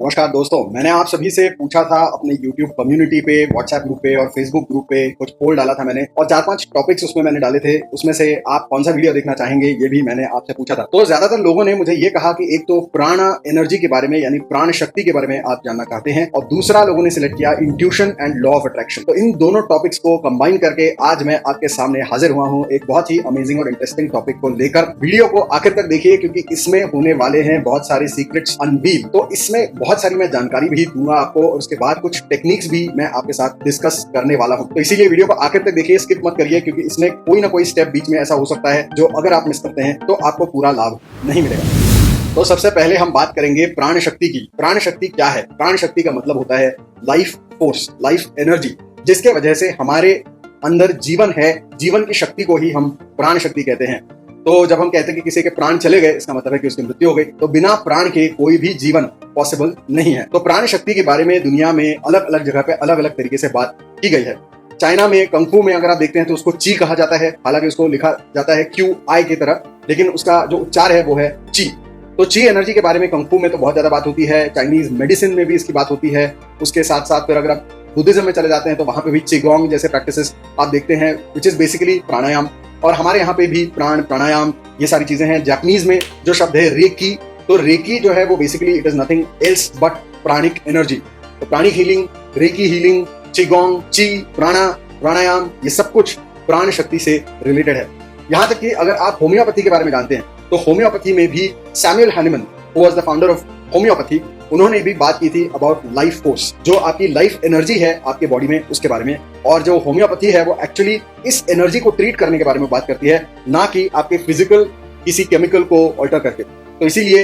नमस्कार दोस्तों, मैंने आप सभी से पूछा था अपने YouTube कम्युनिटी पे, WhatsApp ग्रुप पे और Facebook ग्रुप पे कुछ पोल डाला था मैंने और 4-5 टॉपिक्स उसमें मैंने डाले थे। उसमें से आप कौन सा वीडियो देखना चाहेंगे ये भी मैंने आपसे पूछा था। तो ज्यादातर लोगों ने मुझे ये कहा कि एक तो प्राण एनर्जी के बारे में यानी प्राण शक्ति के बारे में आप जानना चाहते हैं और दूसरा लोगों ने सिलेक्ट किया intuition and law of attraction. तो इन दोनों टॉपिक्स को कंबाइन करके आज मैं आपके सामने हाजिर हुआ हूँ एक बहुत ही अमेजिंग और इंटरेस्टिंग टॉपिक को लेकर। वीडियो को आखिर तक देखिए क्योंकि इसमें होने वाले हैं बहुत सारे सीक्रेट्स अनवील। तो इसमें बहुत सारी मैं जानकारी भी दूंगा आपको और उसके बाद कुछ टेक्निक्स भी मैं आपके साथ डिस्कस करने वाला हूं। तो इसीलिए वीडियो को आखिर तक देखिए, स्किप मत करिए क्योंकि इसमें कोई ना कोई स्टेप बीच में ऐसा हो सकता है जो अगर आप मिस करते हैं तो आपको पूरा लाभ नहीं मिलेगा। तो सबसे पहले हम बात करेंगे प्राण शक्ति की। प्राण शक्ति क्या है? प्राण शक्ति का मतलब होता है लाइफ फोर्स, लाइफ एनर्जी, जिसके वजह से हमारे अंदर जीवन है। जीवन की शक्ति को ही हम प्राण शक्ति कहते हैं। तो जब हम कहते हैं कि किसी के प्राण चले गए, इसका मतलब है कि उसकी मृत्यु हो गई। तो बिना प्राण के कोई भी जीवन पॉसिबल नहीं है। तो प्राण शक्ति के बारे में दुनिया में अलग अलग जगह पे अलग अलग तरीके से बात की गई है। चाइना में कंफू में अगर आप देखते हैं तो उसको ची कहा जाता है, हालांकि उसको लिखा जाता है QI की तरह, लेकिन उसका जो उच्चार है वो है ची। तो ची एनर्जी के बारे में कंफू में तो बहुत ज्यादा बात होती है, चाइनीज मेडिसिन में भी इसकी बात होती है। उसके साथ साथ फिर अगर आप बुद्धिज्म में चले जाते हैं तो वहां पे भी चिगोंग जैसे प्रैक्टिसेस आप देखते हैं, विच इज बेसिकली प्राणायाम। और हमारे यहाँ पे भी प्राणायाम ये सारी चीजें हैं। जापानीज में जो शब्द है रेकी, तो रेकी जो है वो basically it is nothing else but pranic energy. तो pranic healing, reiki healing, qigong, chi, pranayama ये सब कुछ प्राण शक्ति से रिलेटेड है। यहाँ तक कि अगर आप होम्योपैथी के बारे में जानते हैं तो होम्योपैथी में भी Samuel Hahnemann who was the founder of homeopathy, उन्होंने भी बात की थी अबाउट लाइफ फोर्स, जो आपकी लाइफ एनर्जी है आपके बॉडी में, उसके बारे में। और जो होम्योपैथी है वो एक्चुअली इस एनर्जी को ट्रीट करने के बारे में बात करती है, ना कि आपके फिजिकल किसी केमिकल को ऑल्टर करके। तो इसीलिए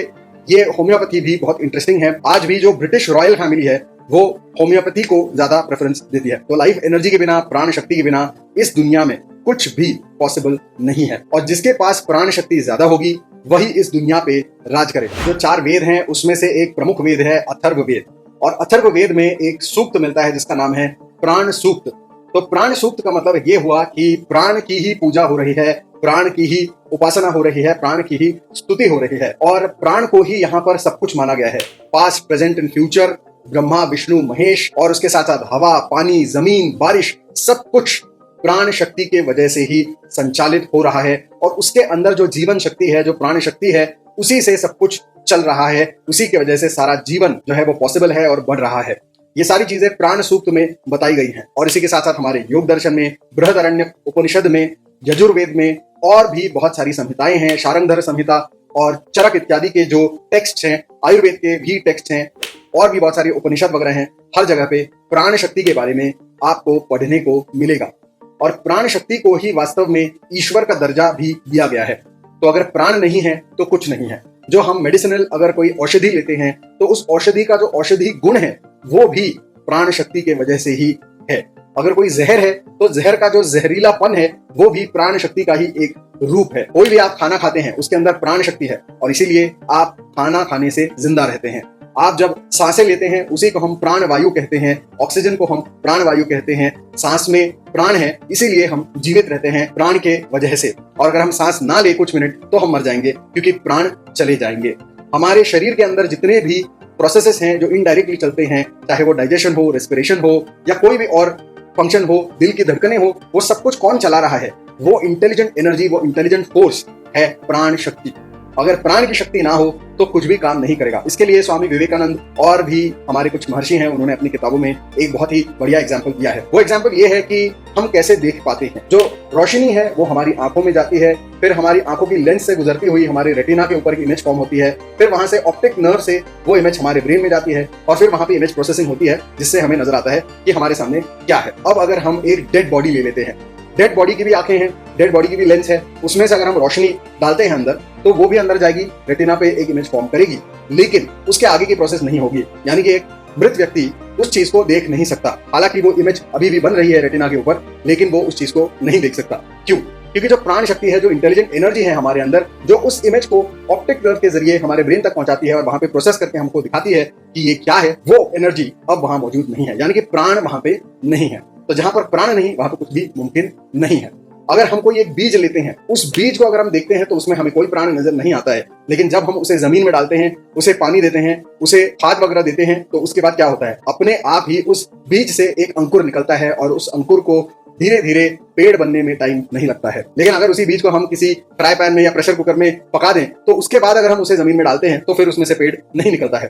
ये होम्योपैथी भी बहुत इंटरेस्टिंग है। आज भी जो ब्रिटिश रॉयल फैमिली है वो होम्योपैथी को ज्यादा प्रेफरेंस देती है। तो लाइफ एनर्जी के बिना, प्राण शक्ति के बिना इस दुनिया में कुछ भी पॉसिबल नहीं है। और जिसके पास प्राण शक्ति ज्यादा होगी वही इस दुनिया पे राज करेगा। जो 4 वेद हैं उसमें से एक प्रमुख वेद है अथर्व वेद, और अथर्व वेद में एक सूक्त मिलता है जिसका नाम है प्राण सूक्त। तो प्राण सूक्त का मतलब ये हुआ कि प्राण की ही पूजा हो रही है, प्राण की ही उपासना हो रही है, प्राण की ही स्तुति हो रही है और प्राण को ही यहाँ पर सब कुछ माना गया है। Past, present and future, Brahma, Vishnu, Mahesh और उसके साथ साथ हवा, पानी, जमीन, बारिश, सब कुछ प्राण शक्ति के वजह से ही संचालित हो रहा है। और उसके अंदर जो जीवन शक्ति है, जो प्राण शक्ति है, उसी से सब कुछ चल रहा है। उसी की वजह से सारा जीवन जो है वो पॉसिबल है और बढ़ रहा है। ये सारी चीजें प्राण सूक्त में बताई गई हैं। और इसी के साथ साथ हमारे योग दर्शन में, बृहदारण्यक उपनिषद में, यजुर्वेद में और भी बहुत सारी संहिताएं हैं, शारंगधर संहिता और चरक इत्यादि के जो टेक्स्ट हैं, आयुर्वेद के भी टेक्स्ट हैं और भी बहुत सारी उपनिषद वगैरह हैं। हर जगह पे प्राण शक्ति के बारे में आपको पढ़ने को मिलेगा। और प्राण शक्ति को ही वास्तव में ईश्वर का दर्जा भी दिया गया है। तो अगर प्राण नहीं है तो कुछ नहीं है। जो हम मेडिसिनल अगर कोई औषधि लेते हैं तो उस औषधि का जो औषधि गुण है वो भी प्राण शक्ति के वजह से ही है। अगर कोई जहर है तो जहर का जो जहरीलापन है वो भी प्राण शक्ति का ही एक रूप है। कोई भी आप खाना खाते हैं उसके अंदर प्राण शक्ति है और इसीलिए आप खाना खाने से जिंदा रहते हैं। आप जब सांसें लेते हैं उसी को हम प्राण वायु कहते हैं, ऑक्सीजन को हम प्राण वायु कहते हैं। सांस में प्राण है इसीलिए हम जीवित रहते हैं प्राण के वजह से। और अगर हम सांस ना ले कुछ मिनट तो हम मर जाएंगे क्योंकि प्राण चले जाएंगे। हमारे शरीर के अंदर जितने भी प्रोसेसेस हैं जो इनडायरेक्टली चलते हैं, चाहे वो डाइजेशन हो, रेस्पिरेशन हो या कोई भी और फंक्शन हो, दिल की धड़कनें हो, वो सब कुछ कौन चला रहा है? वो इंटेलिजेंट एनर्जी, वो इंटेलिजेंट फोर्स है प्राण शक्ति। अगर प्राण की शक्ति ना हो तो कुछ भी काम नहीं करेगा। इसके लिए स्वामी विवेकानंद और भी हमारे कुछ महर्षि हैं, उन्होंने अपनी किताबों में एक बहुत ही बढ़िया एग्जाम्पल दिया है। वो एग्जाम्पल ये है कि हम कैसे देख पाते हैं। जो रोशनी है वो हमारी आंखों में जाती है, फिर हमारी आंखों की लेंस से गुजरती हुई हमारे रेटिना के ऊपर इमेज फॉर्म होती है, फिर वहां से ऑप्टिक नर्व से वो इमेज हमारे ब्रेन में जाती है और फिर वहां पे इमेज प्रोसेसिंग होती है जिससे हमें नजर आता है कि हमारे सामने क्या है। अब अगर हम एक डेड बॉडी ले लेते हैं, डेड बॉडी की भी आंखें हैं, डेड बॉडी की भी लेंस है, उसमें से अगर हम रोशनी डालते हैं अंदर तो वो भी अंदर जाएगी, रेटिना पे एक इमेज फॉर्म करेगी, लेकिन उसके आगे की प्रोसेस नहीं होगी। यानी कि एक मृत व्यक्ति उस चीज को देख नहीं सकता। हालांकि वो इमेज अभी भी बन रही है रेटिना के ऊपर, लेकिन वो उस चीज को नहीं देख सकता। क्यों? क्योंकि जो प्राण शक्ति है, जो इंटेलिजेंट एनर्जी है हमारे अंदर, जो उस इमेज को ऑप्टिक नर्व के जरिए हमारे ब्रेन तक पहुंचाती है और वहां पे प्रोसेस करके हमको दिखाती है कि ये क्या है, वो एनर्जी अब वहां मौजूद नहीं है। यानी कि प्राण वहां पे नहीं है। तो जहां पर प्राण नहीं वहां पर कुछ भी मुमकिन नहीं है। अगर हम कोई एक बीज लेते हैं, उस बीज को अगर हम देखते हैं तो उसमें हमें कोई प्राण नजर नहीं आता है, लेकिन जब हम उसे जमीन में डालते हैं, उसे पानी देते हैं, उसे खाद वगैरह देते हैं, तो उसके बाद क्या होता है, अपने आप ही उस बीज से एक अंकुर निकलता है और उस अंकुर को धीरे धीरे पेड़ बनने में टाइम नहीं लगता है। लेकिन अगर उसी बीज को हम किसी फ्राई पैन में या प्रेशर कुकर में पका दें, तो उसके बाद अगर हम उसे जमीन में डालते हैं तो फिर उसमें से पेड़ नहीं निकलता है।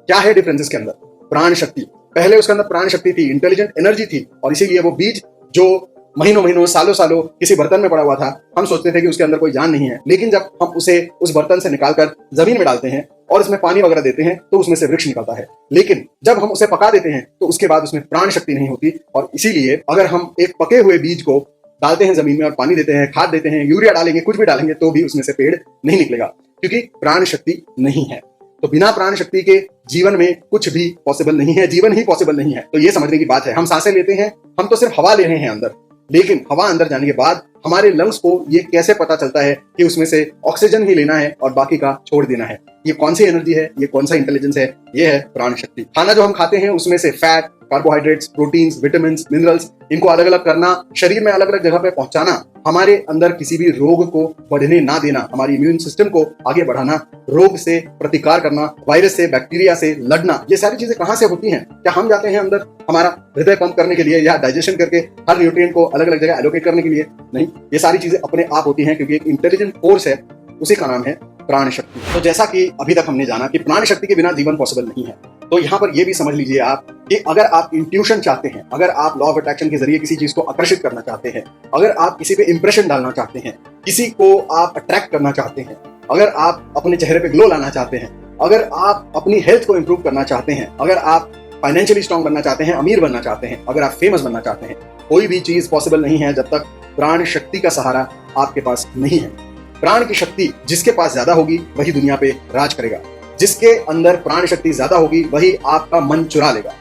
क्या है डिफरेंस इसके अंदर? प्राण शक्ति। पहले उसके अंदर प्राण शक्ति थी, इंटेलिजेंट एनर्जी थी, और इसीलिए वो बीज जो महीनों महीनों सालों सालों किसी बर्तन में पड़ा हुआ था, हम सोचते थे कि उसके अंदर कोई जान नहीं है, लेकिन जब हम उसे उस बर्तन से निकालकर जमीन में डालते हैं और उसमें पानी वगैरह देते हैं तो उसमें से वृक्ष निकलता है। लेकिन जब हम उसे पका देते हैं तो उसके बाद उसमें प्राण शक्ति नहीं होती, और इसीलिए अगर हम एक पके हुए बीज को डालते हैं जमीन में और पानी देते हैं, खाद देते हैं, यूरिया डालेंगे, कुछ भी डालेंगे, तो भी उसमें से पेड़ नहीं निकलेगा, क्योंकि प्राण शक्ति नहीं है। तो बिना प्राण शक्ति के जीवन में कुछ भी पॉसिबल नहीं है, जीवन ही पॉसिबल नहीं है। तो ये समझने की बात है। हम सांसें लेते हैं, हम तो सिर्फ हवा ले रहे हैं अंदर, लेकिन हवा अंदर जाने के बाद हमारे लंग्स को ये कैसे पता चलता है कि उसमें से ऑक्सीजन ही लेना है और बाकी का छोड़ देना है? ये कौन सी एनर्जी है, ये कौन सा इंटेलिजेंस है? ये है प्राण शक्ति। खाना जो हम खाते हैं उसमें से fat, carbohydrates, proteins, vitamins, minerals, इनको अलग अलग करना, शरीर में अलग अलग जगह पे पहुंचाना, हमारे अंदर किसी भी रोग को बढ़ने ना देना, हमारी इम्यून सिस्टम को आगे बढ़ाना, रोग से प्रतिकार करना, वायरस से, बैक्टीरिया से लड़ना, ये सारी चीजें कहां से होती हैं? क्या हम जाते हैं अंदर हमारा हृदय पंप करने के लिए या डाइजेशन करके हर न्यूट्रिएंट को अलग अलग जगह एलोकेट करने के लिए? नहीं, ये सारी चीजें अपने आप होती हैं, क्योंकि एक इंटेलिजेंट फोर्स है, उसी का नाम है प्राण शक्ति। तो जैसा कि अभी तक हमने जाना कि प्राण शक्ति के बिना जीवन पॉसिबल नहीं है, तो यहाँ पर यह भी समझ लीजिए आप कि अगर आप इंट्यूशन चाहते हैं, अगर आप लॉ ऑफ अट्रैक्शन के जरिए किसी चीज को आकर्षित करना चाहते हैं, अगर आप किसी पे इंप्रेशन डालना चाहते हैं, किसी को आप अट्रैक्ट करना चाहते हैं, अगर आप अपने चेहरे पे ग्लो लाना चाहते हैं, अगर आप अपनी हेल्थ को इंप्रूव करना चाहते हैं, अगर आप फाइनेंशियली स्ट्रांग बनना चाहते हैं, अमीर बनना चाहते हैं, अगर आप फेमस बनना चाहते हैं, कोई भी चीज पॉसिबल नहीं है जब तक प्राण शक्ति का सहारा आपके पास नहीं है। प्राण की शक्ति जिसके पास ज्यादा होगी वही दुनिया पे राज करेगा। जिसके अंदर प्राण शक्ति ज्यादा होगी वही आपका मन चुरा लेगा।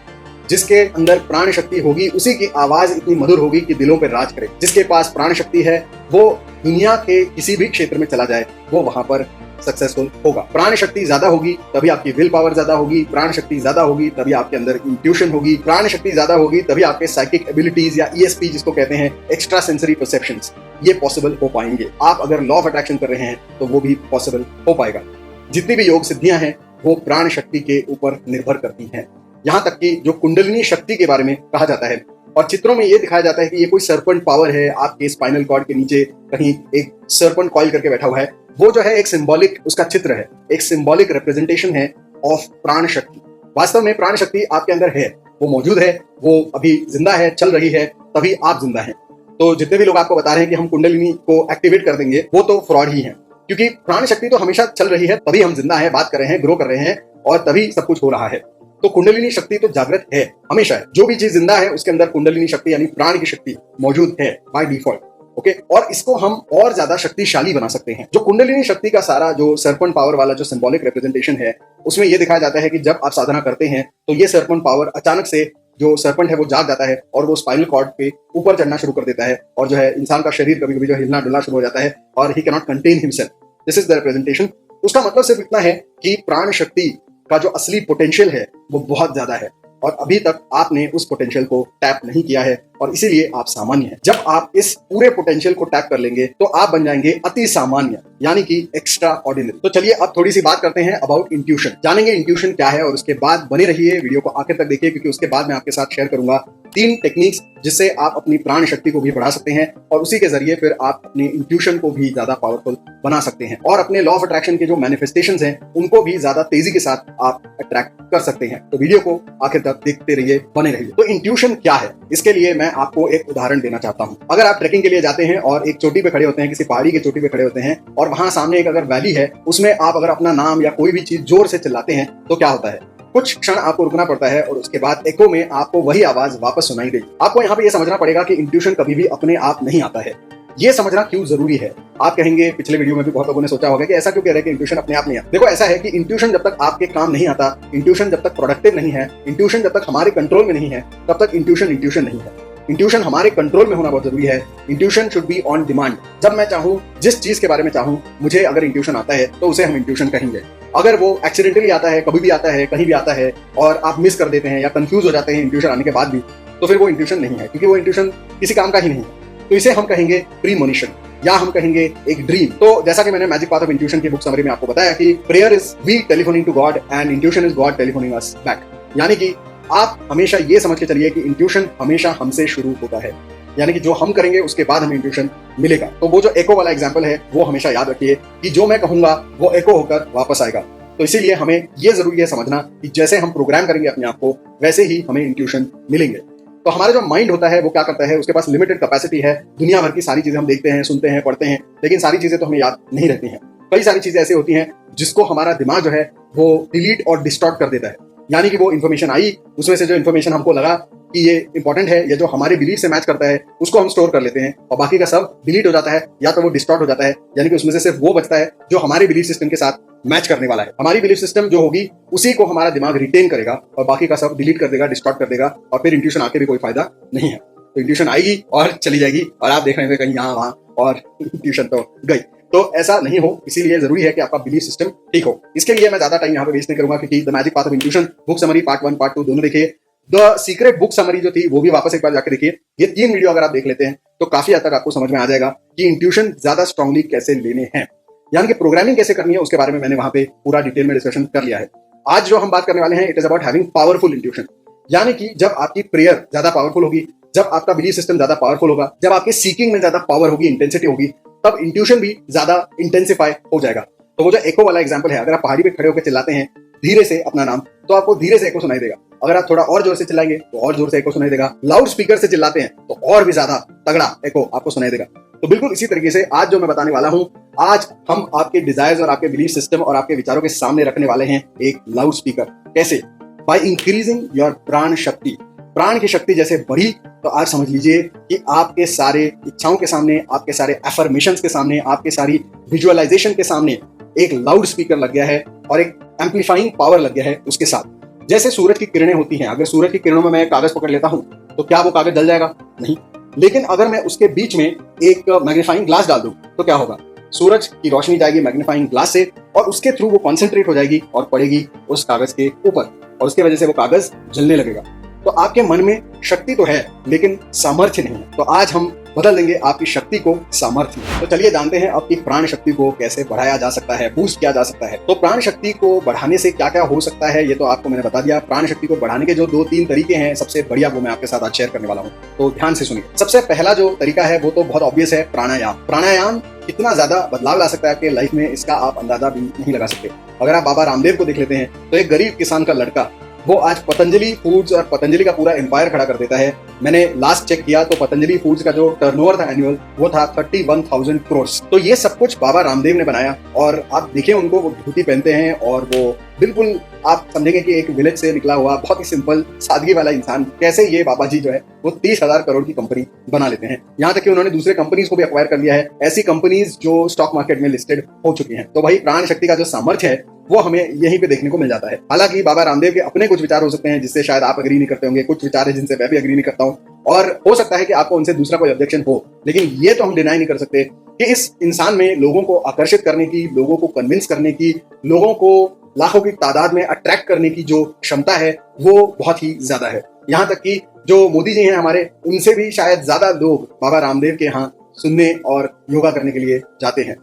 जिसके अंदर प्राण शक्ति होगी उसी की आवाज इतनी मधुर होगी कि दिलों पर राज करे। जिसके पास प्राण शक्ति है वो दुनिया के किसी भी क्षेत्र में चला जाए, वो वहां पर सक्सेसफुल होगा। प्राण शक्ति ज्यादा होगी तभी आपकी विल पावर ज्यादा होगी, प्राण शक्ति ज्यादा होगी तभी आपके अंदर इंट्यूशन होगी, प्राण शक्ति ज्यादा होगी तभी आपके साइकिक एबिलिटीज या ESP जिसको कहते हैं एक्स्ट्रा सेंसरी परसेप्शंस, ये पॉसिबल हो पाएंगे। आप अगर लॉ ऑफ अट्रैक्शन कर रहे हैं तो वो भी पॉसिबल हो पाएगा। जितनी भी योग सिद्धियां हैं वो प्राण शक्ति के ऊपर निर्भर करती हैं। यहाँ तक कि जो कुंडलिनी शक्ति के बारे में कहा जाता है और चित्रों में ये दिखाया जाता है कि ये कोई सर्पेंट पावर है, आपके स्पाइनल कॉर्ड के नीचे कहीं एक सर्पेंट कॉइल करके बैठा हुआ है, वो जो है एक सिंबॉलिक उसका चित्र है, एक सिंबॉलिक रिप्रेजेंटेशन है ऑफ प्राण शक्ति। वास्तव में प्राण शक्ति आपके अंदर है, वो मौजूद है, वो अभी जिंदा है, चल रही है, तभी आप जिंदा हैं। तो जितने भी लोग आपको बता रहे हैं कि हम कुंडलिनी को एक्टिवेट कर देंगे, वो तो फ्रॉड ही है, क्योंकि प्राण शक्ति तो हमेशा चल रही है, तभी हम जिंदा हैं, बात कर रहे हैं, ग्रो कर रहे हैं और तभी सब कुछ हो रहा है। तो कुंडलिनी शक्ति तो जागृत है, हमेशा है। जो भी चीज जिंदा है उसके अंदर कुंडलिनी शक्ति यानी प्राण की शक्ति मौजूद है बाय डिफॉल्ट। ओके, और इसको हम और ज्यादा शक्तिशाली बना सकते हैं। जो कुंडलिनी शक्ति का सारा जो सर्पेंट पावर वाला जो सिंबॉलिक रिप्रेजेंटेशन है, उसमें यह दिखाया जाता है कि जब आप साधना करते हैं तो ये सर्पेंट पावर अचानक से जो सर्पेंट है वो जाग जाता है और वो स्पाइनल कॉर्ड पे ऊपर चढ़ना शुरू कर देता है, और जो है इंसान का शरीर कभी कभी जो हिलना डुलना शुरू हो जाता है और he can not contain himself. This is the representation. उसका मतलब सिर्फ इतना है कि प्राण शक्ति का जो असली पोटेंशियल है वो बहुत ज्यादा है, और अभी तक आपने उस पोटेंशियल को टैप नहीं किया है, और इसीलिए आप सामान्य हैं। जब आप इस पूरे पोटेंशियल को टैप कर लेंगे तो आप बन जाएंगे अति सामान्य, यानी कि एक्स्ट्रा ऑर्डिनरी। तो चलिए अब थोड़ी सी बात करते हैं अबाउट इंट्यूशन। जानेंगे इंट्यूशन क्या है, और उसके बाद बने रहिए, वीडियो को आखिर तक देखिए, क्योंकि उसके बाद मैं आपके साथ शेयर करूंगा 3 टेक्निक्स जिससे आप अपनी प्राण शक्ति को भी बढ़ा सकते हैं, और उसी के जरिए फिर आप अपनी इंट्यूशन को भी ज्यादा पावरफुल बना सकते हैं, और अपने लॉ ऑफ अट्रैक्शन के जो मैनिफेस्टेशंस हैं उनको भी ज्यादा तेजी के साथ आप अट्रैक्ट कर सकते हैं। तो वीडियो को आखिर तक देखते रहिए, बने रहिए। तो इंट्यूशन क्या है, इसके लिए मैं आपको एक उदाहरण देना चाहता हूं। अगर आप ट्रेकिंग के लिए जाते हैं और एक चोटी पे खड़े होते हैं, किसी पहाड़ी की चोटी पे खड़े होते हैं, और वहां सामने एक अगर वैली है, उसमें आप अगर अपना नाम या कोई भी चीज जोर से चिल्लाते हैं तो क्या होता है? कुछ क्षण आपको रुकना पड़ता है और उसके बाद एको में आपको वही आवाज वापस सुनाई देगी। आपको यहाँ पे ये समझना पड़ेगा कि इंट्यूशन कभी भी अपने आप नहीं आता है। ये समझना क्यों जरूरी है? आप कहेंगे, पिछले वीडियो में भी बहुत लोगों ने सोचा होगा कि ऐसा क्यों कह रहे हैं कि इंट्यूशन अपने आप नहीं आता। देखो, ऐसा है कि इंट्यूशन जब तक आपके काम नहीं आता, इंट्यूशन जब तक प्रोडक्टिव नहीं है, इंट्यूशन जब तक हमारे कंट्रोल में नहीं है, तब तक इंट्यूशन नहीं है। इंट्यूशन हमारे कंट्रोल में होना बहुत जरूरी है। Intuition should be on demand. जब मैं चाहूँ, जिस चीज के बारे में चाहूँ, मुझे अगर इंट्यूशन आता है तो उसे हम इंट्यूशन कहेंगे। अगर वो एक्सीडेंटली आता है, कभी भी आता है, कहीं भी आता है, और आप मिस कर देते हैं या कंफ्यूज हो जाते हैं इंट्यूशन आने के बाद भी, तो फिर वो इंट्यूशन नहीं है, क्योंकि वो इंट्यूशन किसी काम का ही नहीं है। तो इसे हम कहेंगे प्रीमोनिशन या हम कहेंगे एक ड्रीम। तो जैसा कि मैंने मैजिक पाथ ऑफ इंट्यूशन की बुक समरी में आपको बताया कि prayer is we telephoning to God and intuition is God telephoning us back. यानी कि आप हमेशा ये समझ के चलिए कि इंट्यूशन हमेशा हमसे शुरू होता है, यानी कि जो हम करेंगे उसके बाद हमें इंट्यूशन मिलेगा। तो वो जो एको वाला एग्जांपल है वो हमेशा याद रखिए कि जो मैं कहूंगा वो एको होकर वापस आएगा। तो इसीलिए हमें ये जरूरी है समझना कि जैसे हम प्रोग्राम करेंगे अपने आप को वैसे ही हमें इंट्यूशन मिलेंगे। तो हमारा जो माइंड होता है वो क्या करता है, उसके पास लिमिटेड कैपेसिटी है। दुनिया भर की सारी चीजें हम देखते हैं, सुनते हैं, पढ़ते हैं, लेकिन सारी चीजें तो हमें याद नहीं रहती हैं। कई सारी चीजें ऐसी होती हैं जिसको हमारा दिमाग जो है वो डिलीट और डिस्टॉर्ट कर देता है। यानी कि वो इन्फॉर्मेशन आई, उसमें से जो इन्फॉर्मेशन हमको लगा कि ये इंपॉर्टेंट है या जो हमारे बिलीफ से मैच करता है उसको हम स्टोर कर लेते हैं और बाकी का सब डिलीट हो जाता है या तो वो डिस्टॉर्ट हो जाता है। यानी कि उसमें से सिर्फ वो बचता है जो हमारे बिलीफ सिस्टम के साथ मैच करने वाला है। हमारी बिलीफ सिस्टम जो होगी उसी को हमारा दिमाग रिटेन करेगा और बाकी का सब डिलीट कर देगा, डिस्टॉर्ट कर देगा और फिर इंट्यूशन आके भी कोई फायदा नहीं है। तो इंट्यूशन आएगी और चली जाएगी और आप देख रहे हैं कहीं यहाँ वहां और इंट्यूशन तो गई। तो ऐसा नहीं हो, इसीलिए जरूरी है कि आपका बिलीफ सिस्टम ठीक हो। इसके लिए मैं ज्यादा टाइम यहाँ पे वेस्ट नहीं करूंगा क्योंकि the magic path of intuition book summary part 1 part 2 दोनों देखिए। द सीक्रेट बुक समरी जो थी वो भी वापस एक बार जाकर देखिए। ये 3 वीडियो अगर आप देख लेते हैं तो काफी हद तक आपको समझ में आ जाएगा कि इंट्यूशन ज्यादा स्ट्रांगली कैसे लेने हैं, यानी कि प्रोग्रामिंग कैसे करनी है उसके बारे में मैंने वहां पे पूरा डिटेल में डिस्कशन कर लिया है। आज जो हम बात करने वाले हैं it is about having powerful intuition, यानी कि जब आपकी प्रेयर ज्यादा पावरफुल होगी, जब आपका बिलीफ सिस्टम ज्यादा पावरफुल होगा, जब आपके सीकिंग में ज्यादा पावर होगी, इंटेंसिटी होगी, तब इंट्यूशन भी ज्यादा इंटेंसिफाई हो जाएगा। तो वो जो एको वाला एग्जांपल है, अगर आप पहाड़ी पे खड़े होकर चिल्लाते हैं धीरे से अपना नाम तो आपको धीरे से एको सुनाई देगा। अगर आप थोड़ा और जोर से चिल्लाएंगे तो और जोर से एको सुनाई देगा। लाउड स्पीकर से चिल्लाते हैं तो और भी ज्यादा तगड़ा एको आपको सुनाई देगा। तो बिल्कुल इसी तरीके से आज जो मैं बताने वाला हूं, आज हम आपके डिजायर्स और आपके बिलीफ सिस्टम और आपके विचारों के सामने रखने वाले हैं एक लाउड स्पीकर। कैसे? बाय इंक्रीजिंग योर प्राण शक्ति। प्राण की शक्ति जैसे बढ़ी तो आज समझ लीजिए कि आपके सारे इच्छाओं के सामने, आपके सारे एफर्मेशंस के सामने, आपके सारी विजुअलाइजेशन के सामने एक लाउड स्पीकर लग गया है और एक एम्पलीफाइंग पावर लग गया है उसके साथ। जैसे सूरज की किरणें होती हैं, अगर सूरज की किरणों में मैं कागज पकड़ लेता हूं तो क्या वो कागज जल जाएगा? नहीं। लेकिन अगर मैं उसके बीच में एक मैग्नीफाइंग ग्लास डाल दूं तो क्या होगा? सूरज की रोशनी जाएगी मैग्नीफाइंग ग्लास से और उसके थ्रू वो कॉन्सेंट्रेट हो जाएगी और पड़ेगी उस कागज के ऊपर और उसकी वजह से वो कागज जलने लगेगा। तो आपके मन में शक्ति तो है लेकिन सामर्थ्य नहीं है। तो आज हम बदल देंगे आपकी शक्ति को सामर्थ्य। तो चलिए जानते हैं आपकी प्राण शक्ति को कैसे बढ़ाया जा सकता है, बूस्ट किया जा सकता है। तो प्राण शक्ति को बढ़ाने से क्या क्या हो सकता है ये तो आपको मैंने बता दिया। प्राण शक्ति को बढ़ाने के जो 2-3 तरीके हैं सबसे बढ़िया वो मैं आपके साथ आज शेयर करने वाला हूँ, तो ध्यान से सुनिए। सबसे पहला जो तरीका है वो तो बहुत ऑब्वियस है, प्राणायाम। प्राणायाम कितना ज्यादा बदलाव ला सकता है आपके लाइफ में इसका आप अंदाजा भी नहीं लगा सकते। अगर आप बाबा रामदेव को देख लेते हैं तो एक गरीब किसान का लड़का वो आज पतंजलि फूड्स और पतंजलि का पूरा एम्पायर खड़ा कर देता है। मैंने लास्ट चेक किया तो पतंजलि फूड्स का जो टर्नओवर था एनुअल वो था 31,000 करोड़। तो ये सब कुछ बाबा रामदेव ने बनाया और आप देखिए उनको, वो धोती पहनते हैं और वो बिल्कुल आप समझेंगे कि एक विलेज से निकला हुआ बहुत ही सिंपल सादगी वाला इंसान, कैसे ये बाबा जी जो है वो 30,000 करोड़ की कंपनी बना लेते हैं। यहाँ तक कि उन्होंने दूसरे कंपनीज को भी अक्वायर कर लिया है, ऐसी कंपनीज जो स्टॉक मार्केट में लिस्टेड हो चुकी हैं। तो वही प्राण शक्ति का जो सामर्थ्य है वो हमें यहीं पे देखने को मिल जाता है। हालांकि बाबा रामदेव के अपने कुछ विचार हो सकते हैं जिससे शायद आप एग्री नहीं करते होंगे, कुछ विचार है जिनसे मैं भी एग्री नहीं करता हूँ और हो सकता है कि आपको उनसे दूसरा कोई ऑब्जेक्शन हो, लेकिन ये तो हम डिनाई नहीं कर सकते कि इस इंसान में लोगों को आकर्षित करने की, लोगों को कन्विंस करने की, लोगों को लाखों की तादाद में अट्रैक्ट करने की जो क्षमता है वो बहुत ही ज्यादा है। यहाँ तक कि जो मोदी जी हैं हमारे, उनसे भी शायद ज्यादा लोग बाबा रामदेव के यहाँ सुनने और योगा करने के लिए जाते हैं।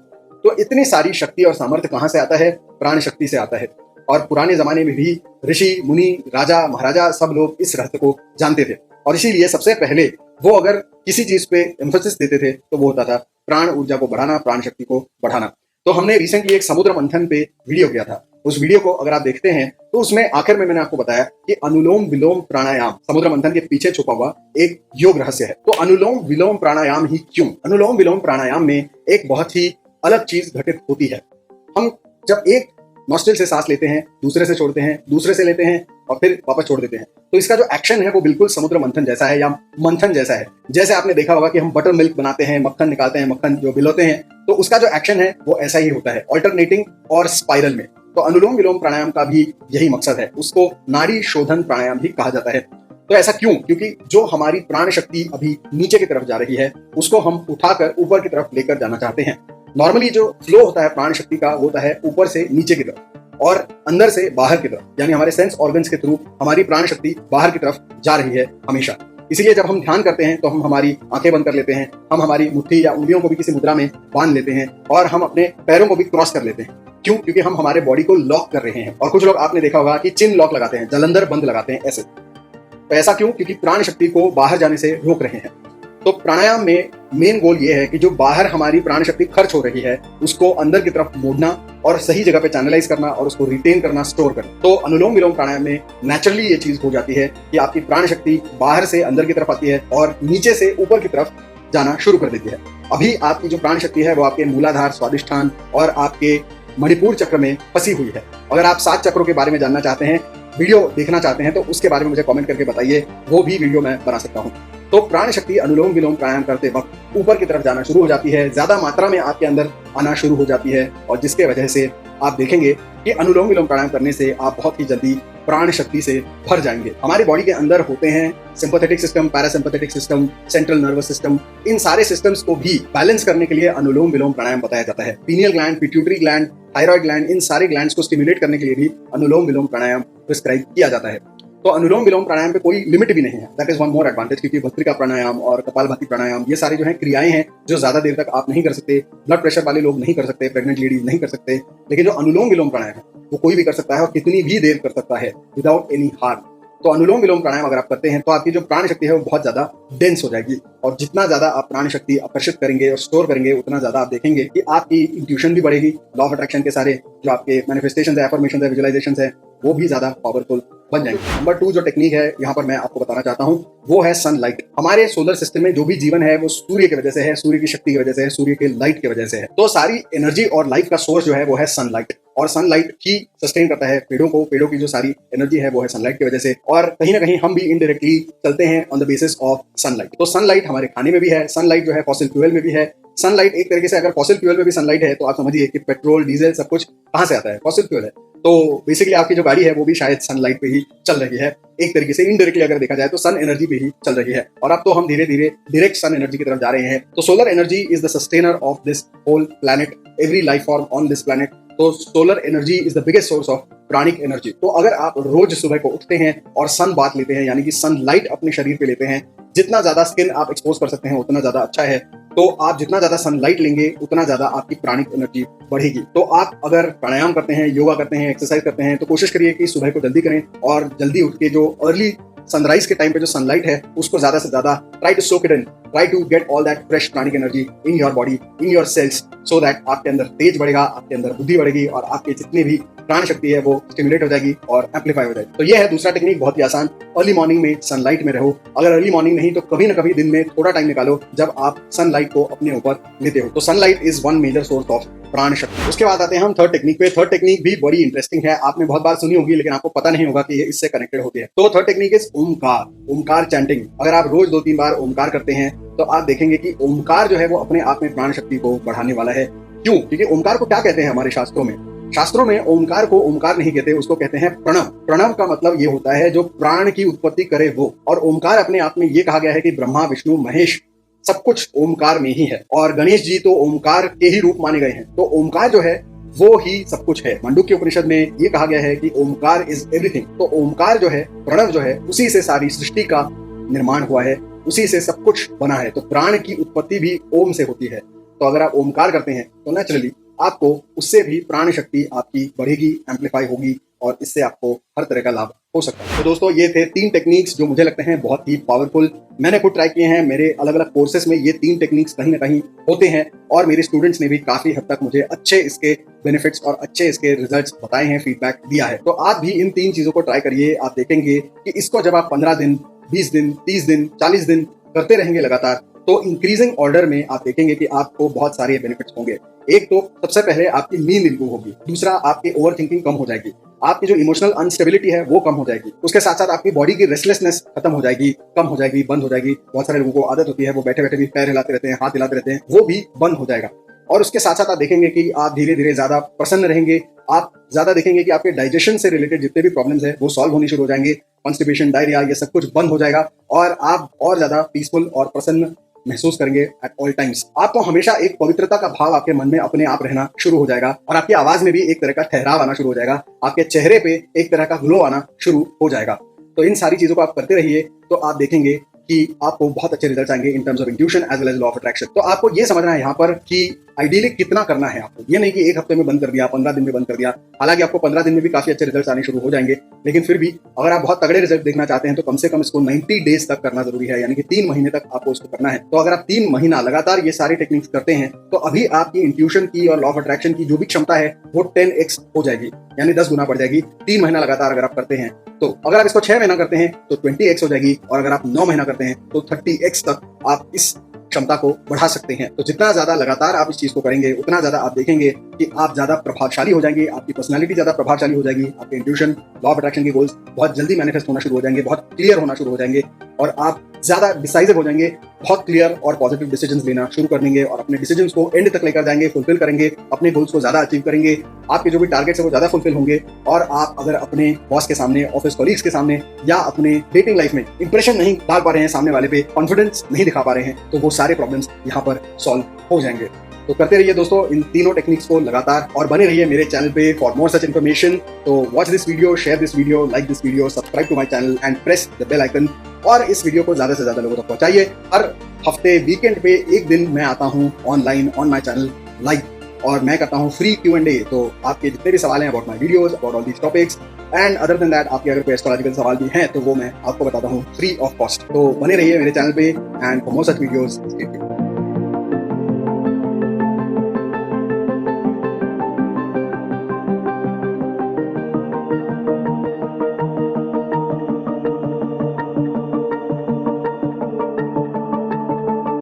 तो इतनी सारी शक्ति और सामर्थ्य कहाँ से आता है? प्राण शक्ति से आता है। और पुराने जमाने में भी ऋषि मुनि, राजा महाराजा सब लोग इस रहस्य को जानते थे और इसीलिए सबसे पहले वो अगर किसी चीज पे एम्फोसिस देते थे तो वो होता था प्राण ऊर्जा को बढ़ाना, प्राण शक्ति को बढ़ाना। तो हमने रिसेंटली एक समुद्र मंथन पे वीडियो किया था। उस वीडियो को अगर आप देखते हैं तो उसमें आखिर में मैंने आपको बताया कि अनुलोम विलोम प्राणायाम समुद्र मंथन के पीछे छुपा हुआ एक योग रहस्य है। तो अनुलोम विलोम प्राणायाम ही क्यों? अनुलोम विलोम प्राणायाम में एक बहुत ही अलग चीज घटित होती है। हम जब एक नॉस्ट्रिल से सांस लेते हैं, दूसरे से छोड़ते हैं, दूसरे से लेते हैं और फिर वापस छोड़ देते हैं, तो इसका जो एक्शन है वो बिल्कुल समुद्र मंथन जैसा है या मंथन जैसा है। जैसे आपने देखा होगा कि हम बटर मिल्क बनाते हैं, मक्खन निकालते हैं, मक्खन जो भिगोते हैं, तो उसका जो एक्शन है वो ऐसा ही होता है, ऑल्टरनेटिंग और स्पाइरल में। तो अनुलोम विलोम प्राणायाम का भी यही मकसद है, उसको नाड़ी शोधन प्राणायाम भी कहा जाता है। तो ऐसा क्यों? क्योंकि जो हमारी प्राण शक्ति अभी नीचे की तरफ जा रही है उसको हम उठाकर ऊपर की तरफ लेकर जाना चाहते हैं। नॉर्मली जो फ्लो होता है प्राण शक्ति का वो होता है ऊपर से नीचे की तरफ और अंदर से बाहर की तरफ, यानी हमारे सेंस ऑर्गन्स के थ्रू हमारी प्राण शक्ति बाहर की तरफ जा रही है हमेशा। इसीलिए जब हम ध्यान करते हैं तो हम हमारी आंखें बंद कर लेते हैं, हम हमारी मुट्ठी या उंगलियों को भी किसी मुद्रा में बांध लेते हैं और हम अपने पैरों को भी क्रॉस कर लेते हैं। क्यों? क्योंकि हम हमारे बॉडी को लॉक कर रहे हैं। और कुछ लोग आपने देखा होगा कि चिन लॉक लगाते हैं, जलंधर बंद लगाते हैं ऐसे। तो ऐसा क्यों? क्योंकि प्राण शक्ति को बाहर जाने से रोक रहे हैं। तो प्राणायाम में मेन गोल ये है कि जो बाहर हमारी प्राण शक्ति खर्च हो रही है उसको अंदर की तरफ मोड़ना और सही जगह पे चैनलाइज करना और उसको रिटेन करना, स्टोर करना। तो अनुलोम विलोम प्राणायाम में नेचुरली ये चीज हो जाती है कि आपकी प्राण शक्ति बाहर से अंदर की तरफ आती है और नीचे से ऊपर की तरफ जाना शुरू कर देती है। अभी आपकी जो प्राण शक्ति है वो आपके मूलाधार, स्वादिष्ठान और आपके मणिपुर चक्र में फंसी हुई है। अगर आप 7 चक्रों के बारे में जानना चाहते हैं, वीडियो देखना चाहते हैं, तो उसके बारे में मुझे कमेंट करके बताइए, वो भी वीडियो मैं बना सकता हूँ। तो प्राण शक्ति अनुलोम विलोम प्राणायाम करते वक्त ऊपर की तरफ जाना शुरू हो जाती है, ज्यादा मात्रा में आपके अंदर आना शुरू हो जाती है और जिसके वजह से आप देखेंगे कि अनुलोम विलोम प्राणायाम करने से आप बहुत ही जल्दी प्राण शक्ति से भर जाएंगे। हमारी बॉडी के अंदर होते हैं sympathetic system, parasympathetic system, central nervous system. इन सारे सिस्टम्स को भी बैलेंस करने के लिए अनुलोम विलोम प्राणायाम बताया जाता है। Pineal gland, pituitary gland, thyroid gland, इन सारे ग्लैंड्स को स्टिमुलेट करने के लिए भी अनुलोम विलोम प्राणायाम प्रिस्क्राइब किया जाता है। तो अनुलोम विलोम प्राणायाम पे कोई लिमिट भी नहीं है। That is one more advantage, क्योंकि भस्त्रिका प्राणायाम और कपालभाति प्राणायाम ये सारे जो है क्रियाएं हैं जो ज्यादा देर तक आप नहीं कर सकते। ब्लड प्रेशर वाले लोग नहीं कर सकते, प्रेग्नेंट लेडीज नहीं कर सकते, लेकिन जो अनुलोम विलोम प्राणायाम है वो कोई भी कर सकता है और कितनी भी देर कर सकता है विदाउट एनी हार्म। तो अनुलोम विलोम प्राणायाम अगर आप करते हैं तो आपकी जो प्राण शक्ति है वो बहुत ज्यादा डेंस हो जाएगी और जितना ज्यादा आप प्राण शक्ति आकर्षित करेंगे और स्टोर करेंगे उतना ज्यादा आप देखेंगे कि आपकी इंट्यूशन भी बढ़ेगी। लॉ ऑफ अट्रैक्शन के सारे जो आपके मैनिफेस्टेशन है, एफर्मेशन है, विजुअलाइजेशन है, वो भी ज्यादा पावरफुल बन जाएंगे। नंबर 2 जो टेक्निक है यहाँ पर मैं आपको बताना चाहता हूँ वो है सनलाइट। हमारे सोलर सिस्टम में जो भी जीवन है वो सूर्य की वजह से है, सूर्य की शक्ति की वजह से है, सूर्य के लाइट की वजह से है। तो सारी एनर्जी और लाइफ का सोर्स जो है वो है सनलाइट और सनलाइट ही सस्टेन करता है पेड़ों को। पेड़ों की जो सारी एनर्जी है वो है सनलाइट की वजह से और कहीं ना कहीं हम भी इनडायरेक्टली चलते हैं on the basis of sunlight. तो सनलाइट हमारे खाने में भी है, सनलाइट जो है फॉसिल फ्यूल में भी है। सनलाइट एक तरीके से अगर फॉसिल फ्यूल में भी सनलाइट है तो आप समझिए कि पेट्रोल, डीजल सब कुछ कहाँ से आता है? फॉसिल फ्यूल है। तो बेसिकली आपकी जो गाड़ी है वो भी शायद सनलाइट पे ही चल रही है। एक तरीके से इनडायरेक्टली अगर देखा जाए तो सन एनर्जी पे ही चल रही है और अब तो हम धीरे धीरे डायरेक्ट सन एनर्जी की तरफ जा रहे हैं। तो solar energy is the sustainer of this whole planet, every life form on this planet. तो solar energy is the biggest source of pranic energy. तो अगर आप रोज सुबह को उठते हैं और सन बाथ लेते हैं, यानी कि सनलाइट अपने शरीर पे लेते हैं, जितना ज्यादा स्किन आप एक्सपोज कर सकते हैं उतना ज्यादा अच्छा है। तो आप जितना ज्यादा सनलाइट लेंगे उतना ज्यादा आपकी प्राणिक एनर्जी बढ़ेगी। तो आप अगर प्राणायाम करते हैं, योगा करते हैं, एक्सरसाइज करते हैं तो कोशिश करिए कि सुबह को जल्दी करें और जल्दी उठ के जो अर्ली सनराइज के टाइम पे जो सनलाइट है उसको ज्यादा से ज्यादा try to soak it in, try to get all that fresh pranic energy in your body, in your cells, so that आपके अंदर तेज बढ़ेगा, आपके अंदर बुद्धि बढ़ेगी और आपके जितनी भी प्राण शक्ति है वो स्टिमुलेट हो जाएगी और एम्पलीफाई हो जाएगी। तो ये है दूसरा टेक्निक, बहुत ही आसान। अर्ली मॉर्निंग में सनलाइट में रहो। अगर अर्ली मॉर्निंग नहीं तो कभी ना कभी दिन में थोड़ा टाइम निकालो जब आप सनलाइट को अपने ऊपर लेते हो। तो sunlight is one major source of prana shakti. उसके बाद आते हैं हम थर्ड टेक्निक पे। थर्ड टेक्निक भी बड़ी इंटरेस्टिंग है, आपने बहुत बार सुनी होगी लेकिन आपको पता नहीं होगा कि ये इससे कनेक्टेड होती है। तो third technique is Omkar, Omkar chanting. अगर आप रोज 2-3 बार ओमकार करते हैं तो आप देखेंगे कि ओमकार जो है वो अपने आप में प्राण शक्ति को बढ़ाने वाला है। क्यों? क्योंकि ओमकार को क्या कहते हैं हमारे शास्त्रों में? शास्त्रों में ओमकार को ओमकार नहीं कहते, उसको कहते हैं प्रणव। प्रणव का मतलब ये होता है जो प्राण की उत्पत्ति करे वो। और ओमकार अपने आप में ये कहा गया है कि ब्रह्मा, विष्णु, महेश सब कुछ ओमकार में ही है और गणेश जी तो ओमकार के ही रूप माने गए हैं। तो ओमकार जो है वो ही सब कुछ है। मांडुक्य उपनिषद में ये कहा गया है कि ओमकार इज एवरीथिंग। तो ओमकार जो है, प्रणव जो है, उसी से सारी सृष्टि का निर्माण हुआ है, उसी से सब कुछ बना है। तो प्राण की उत्पत्ति भी ओम से होती है। तो अगर आप ओमकार करते हैं तो नेचुरली आपको उससे भी प्राण शक्ति आपकी बढ़ेगी, एम्पलीफाई होगी और इससे आपको हर तरह का लाभ हो सकता है। तो दोस्तों ये थे 3 टेक्निक्स जो मुझे लगते हैं बहुत ही पावरफुल। मैंने खुद ट्राई किए हैं, मेरे अलग अलग कोर्सेज में ये 3 टेक्निक्स कहीं ना कहीं होते हैं और मेरे स्टूडेंट्स ने भी काफी हद तक मुझे अच्छे इसके बेनिफिट्स और अच्छे इसके रिजल्ट्स बताए हैं, फीडबैक दिया है। तो आप भी इन 3 चीजों को ट्राई करिए। आप देखेंगे कि इसको जब आप 15 दिन, 20 दिन, 30 दिन, 40 दिन करते रहेंगे लगातार तो इंक्रीजिंग ऑर्डर में आप देखेंगे कि आपको बहुत सारे बेनिफिट्स होंगे। एक तो सबसे पहले आपकी नींद इंप्रूव होगी, दूसरा आपकी ओवर थिंकिंग कम हो जाएगी, आपकी जो इमोशनल अनस्टेबिलिटी है वो कम हो जाएगी, उसके साथ साथ आपकी बॉडी की रेस्टलेसनेस खत्म हो जाएगी, कम हो जाएगी, बंद हो जाएगी। बहुत सारे लोगों को आदत होती है वो बैठे बैठे भी पैर हिलाते रहते हैं, हाथ हिलाते रहते हैं, वो भी बंद हो जाएगा। और उसके साथ साथ आप देखेंगे कि आप धीरे धीरे ज्यादा प्रसन्न रहेंगे। आप ज्यादा देखेंगे कि आपके डाइजेशन से रिलेटेड जितने भी प्रॉब्लम्स है वो सॉल्व होनी शुरू हो जाएंगे। कॉन्स्टिपेशन, डायरिया, ये सब कुछ बंद हो जाएगा और आप और ज्यादा पीसफुल और प्रसन्न महसूस करेंगे एट ऑल टाइम्स। आपको हमेशा एक पवित्रता का भाव आपके मन में अपने आप रहना शुरू हो जाएगा और आपकी आवाज में भी एक तरह का ठहराव आना शुरू हो जाएगा। आपके चेहरे पे एक तरह का ग्लो आना शुरू हो जाएगा। तो इन सारी चीजों को आप करते रहिए तो आप देखेंगे कि आपको बहुत अच्छे रिजल्ट आएंगे in terms of intuition as well as law of attraction. तो आपको ये समझना है यहाँ पर कि आइडियली कितना करना है आपको, ये नहीं कि एक हफ्ते में बंद कर दिया, 15 दिन में बंद कर दिया। हालांकि आपको 15 दिन में भी काफी अच्छे रिजल्ट आने शुरू हो जाएंगे, लेकिन फिर भी अगर आप बहुत तगड़े रिजल्ट देखना चाहते हैं तो कम से कम इसको 90 डेज तक करना जरूरी है, यानी कि 3 महीने तक आपको इसको करना है। तो अगर आप 3 महीना लगातार ये सारी टेक्निक्स करते हैं तो अभी आपकी इंट्यूशन की और लॉ ऑफ अट्रैक्शन की जो भी क्षमता है वो 10x हो जाएगी, यानी 10 गुना बढ़ जाएगी। 3 महीना लगातार अगर आप करते हैं तो अगर आप इसको 6 महीना करते हैं तो 20x हो जाएगी, और अगर आप 9 महीना करते हैं तो 30x तक आप इस क्षमता को बढ़ा सकते हैं। तो जितना ज्यादा लगातार आप इस चीज को करेंगे उतना ज्यादा आप देखेंगे कि आप ज्यादा प्रभावशाली हो जाएंगे, आपकी पर्सनालिटी ज्यादा प्रभावशाली हो जाएगी, आपके इंट्यूशन लॉ ऑफ अट्रैक्शन के गोल्स बहुत जल्दी मैनिफेस्ट होना शुरू हो जाएंगे, बहुत क्लियर होना शुरू हो जाएंगे, और आप ज्यादा डिसाइसिव हो जाएंगे, बहुत क्लियर और पॉजिटिव डिसीजंस लेना शुरू कर देंगे और अपने डिसीजंस को एंड तक लेकर जाएंगे, फुलफिल करेंगे, अपने गोल्स को ज्यादा अचीव करेंगे, आपके जो भी टारगेट्स है वो ज्यादा फुलफिल होंगे। और आप अगर अपने बॉस के सामने, ऑफिस कॉलीग्स के सामने या अपने डेटिंग लाइफ में इंप्रेशन नहीं डाल पा रहे हैं, सामने वाले पे कॉन्फिडेंस नहीं दिखा पा रहे हैं, तो वो सारे प्रॉब्लम्स यहाँ पर सॉल्व हो जाएंगे। तो करते रहिए दोस्तों इन तीनों टेक्निक्स को लगातार, और बने रहिए मेरे चैनल पे फॉर मोर सच इन्फॉर्मेशन। तो watch this video, share this video, like this video, subscribe to my channel and press the bell icon, और इस वीडियो को ज्यादा से ज्यादा लोगों तक पहुंचाइए। हर हफ्ते वीकेंड पे एक दिन मैं आता हूं online on my channel live, और मैं करता हूं फ्री Q&A। तो आपके जितने भी सवाल हैं about my videos, about all these topics and other than that, आपके अगर कोई एस्ट्रोलॉजिकल सवाल भी हैं तो वो मैं आपको बताता हूं फ्री ऑफ कॉस्ट। तो बने रहिए मेरे चैनल पे and for more such videos.